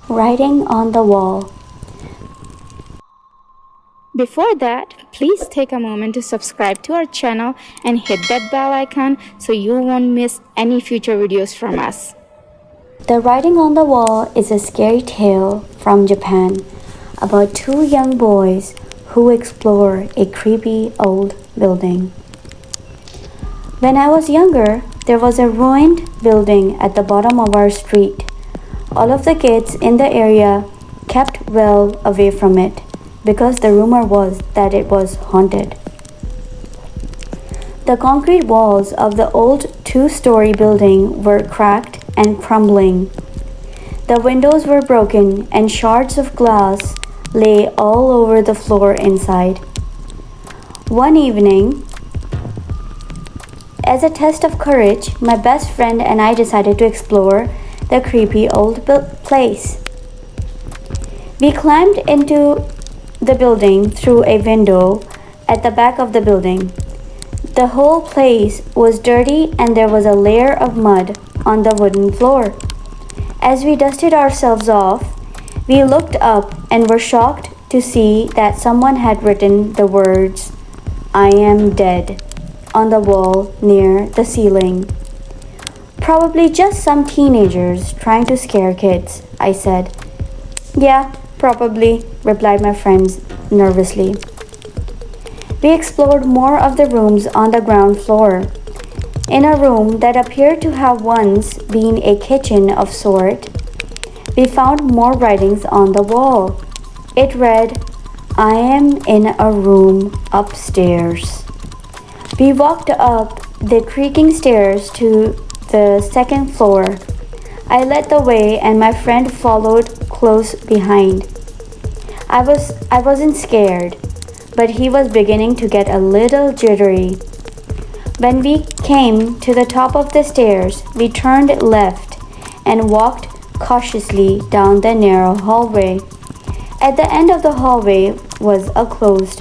Writing on the wall. Before that, please take a moment to subscribe to our channel and hit that bell icon so you won't miss any future videos from us. The Writing on the Wall is a scary tale from Japan about two young boys who explore a creepy old building. When I was younger, there was a ruined building at the bottom of our street. All of the kids in the area kept well away from it because the rumor was that it was haunted. The concrete walls of the old two-story building were cracked and crumbling. The windows were broken and shards of glass lay all over the floor inside. One evening, as a test of courage, my best friend and I decided to explore the creepy old place. We climbed into the building through a window at the back of the building. The whole place was dirty and there was a layer of mud on the wooden floor. As we dusted ourselves off, we looked up and were shocked to see that someone had written the words, "I am dead," on the wall near the ceiling. Probably just some teenagers trying to scare kids, I said. Yeah, probably, replied my friends nervously. We explored more of the rooms on the ground floor. In a room that appeared to have once been a kitchen of sort, we found more writings on the wall. It read, "I am in a room upstairs." We walked up the creaking stairs to the second floor. I led the way and my friend followed close behind. I wasn't scared, but he was beginning to get a little jittery. When we came to the top of the stairs, we turned left and walked cautiously down the narrow hallway. At the end of the hallway was a closed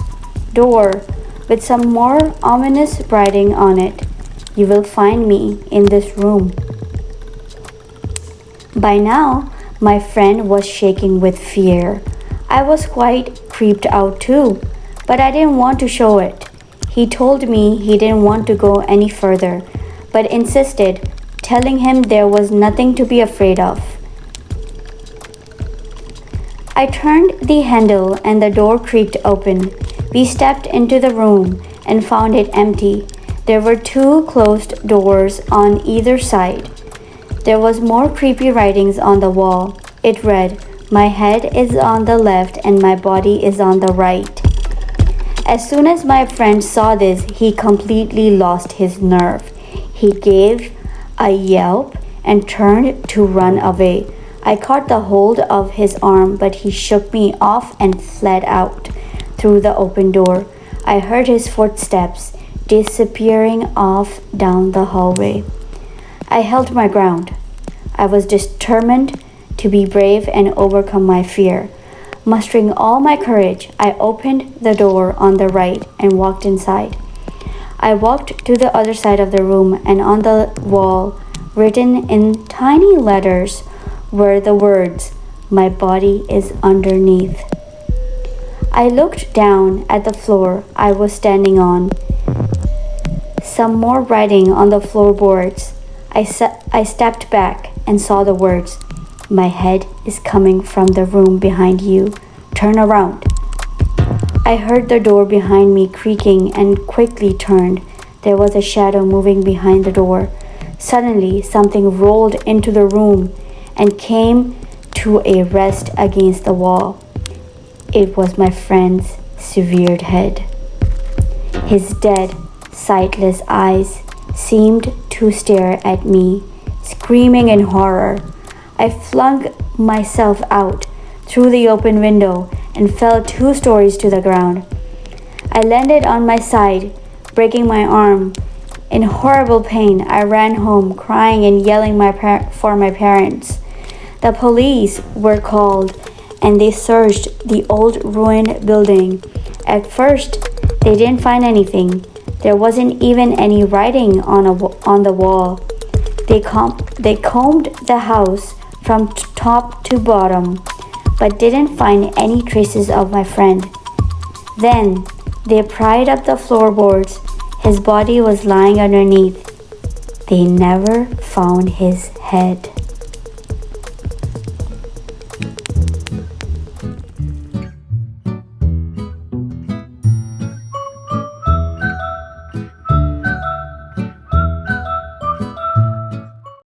door with some more ominous writing on it. "You will find me in this room." By now, my friend was shaking with fear. I was quite creeped out too, but I didn't want to show it. He told me he didn't want to go any further, but insisted, telling him there was nothing to be afraid of. I turned the handle and the door creaked open. We stepped into the room and found it empty. There were two closed doors on either side. There was more creepy writings on the wall. It read, "My head is on the left and my body is on the right." As soon as my friend saw this, he completely lost his nerve. He gave a yelp and turned to run away. I caught the hold of his arm, but he shook me off and fled out through the open door. I heard his footsteps disappearing off down the hallway. I held my ground. I was determined to be brave and overcome my fear. Mustering all my courage, I opened the door on the right and walked inside. I walked to the other side of the room, and on the wall, written in tiny letters, were the words, "My body is underneath." I looked down at the floor I was standing on. Some more writing on the floorboards. I stepped back and saw the words, "My head is coming from the room behind you. Turn around." I heard the door behind me creaking and quickly turned. There was a shadow moving behind the door. Suddenly, something rolled into the room and came to a rest against the wall. It was my friend's severed head. His dead, sightless eyes seemed to stare at me, screaming in horror. I flung myself out through the open window and fell 2 stories to the ground. I landed on my side, breaking my arm. In horrible pain, I ran home, crying and yelling for my parents. The police were called and they searched the old ruined building. At first, they didn't find anything. There wasn't even any writing on the wall. They combed the house from top to bottom, but didn't find any traces of my friend. Then they pried up the floorboards. His body was lying underneath. They never found his head.